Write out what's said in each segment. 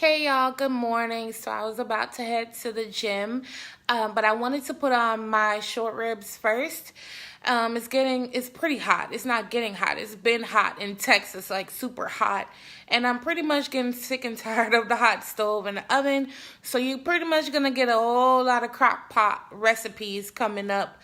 Hey y'all, good morning. So I was about to head to the gym, but I wanted to put on my short ribs first. It's pretty hot. It's not getting hot. It's been hot in Texas, like super hot. And I'm pretty much getting sick and tired of the hot stove and the oven. So you're pretty much gonna get a whole lot of crock pot recipes coming up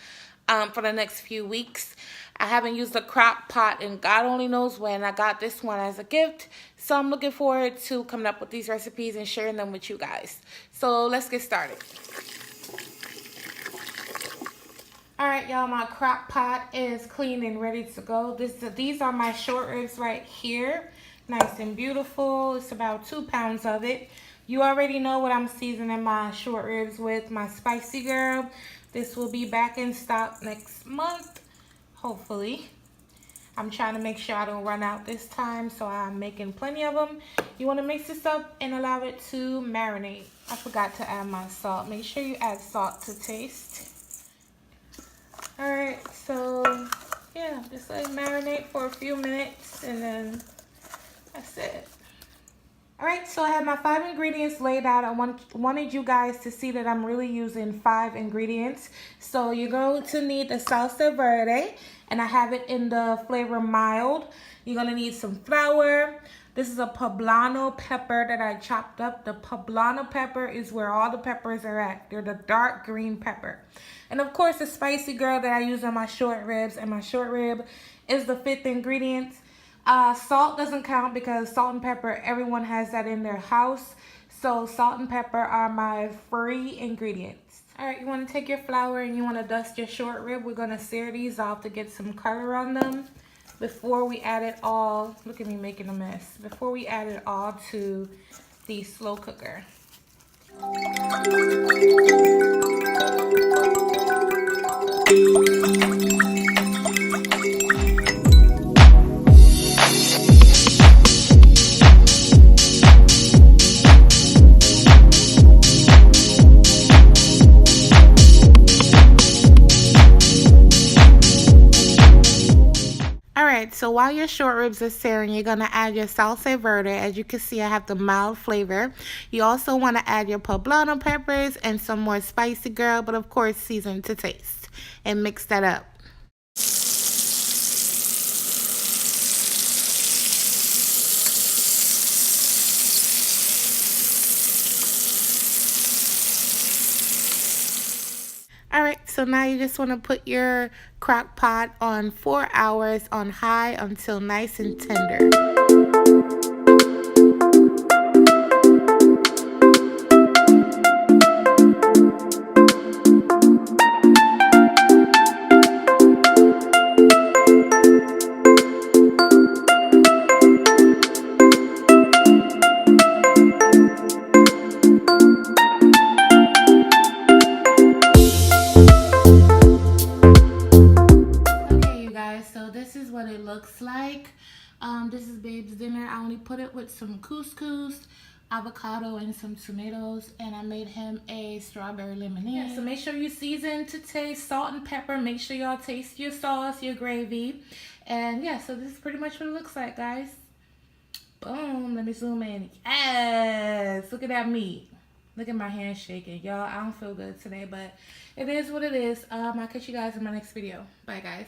for the next few weeks. I haven't used a crock pot and God only knows when. I got this one as a gift. So I'm looking forward to coming up with these recipes and sharing them with you guys. So let's get started. Alright y'all, my crock pot is clean and ready to go. These are my short ribs right here. Nice and beautiful. It's about 2 pounds of it. You already know what I'm seasoning my short ribs with. My Spicy Girl. This will be back in stock next month, hopefully. I'm trying to make sure I don't run out this time, so I'm making plenty of them. You want to mix this up and allow it to marinate. I forgot to add my salt. Make sure you add salt to taste. Alright, so yeah, just let it marinate for a few minutes and then that's it. Alright, so I have my 5 ingredients laid out. I wanted you guys to see that I'm really using 5 ingredients. So you're going to need the Salsa Verde, and I have it in the flavor mild. You're going to need some flour. This is a poblano pepper that I chopped up. The poblano pepper is where all the peppers are at. They're the dark green pepper. And of course, the Spicy Girl that I use on my short ribs, and my short rib is the 5th ingredient. Salt doesn't count because salt and pepper, everyone has that in their house. So salt and pepper are my free ingredients. Alright, you want to take your flour and you want to dust your short rib. We're going to sear these off to get some color on them before we add it all. Look at me making a mess. Before we add it all to the slow cooker. So while your short ribs are searing, you're going to add your Salsa Verde. As you can see, I have the mild flavor. You also want to add your poblano peppers and some more Spicy Girl, but of course season to taste, and mix that up. Alright, so now you just want to put your crock pot on 4 hours on high until nice and tender. What it looks like. This is Babe's dinner. I only put it with some couscous, avocado, and some tomatoes, and I made him a strawberry lemonade. Yeah, so make sure you season to taste, salt and pepper. Make sure y'all taste your sauce, your gravy, and yeah, so this is pretty much what it looks like, guys. Boom. Let me zoom in. Yes, look at that meat. Look at my hand shaking, y'all. I don't feel good today, but it is what it is. I'll catch you guys in my next video. Bye, guys.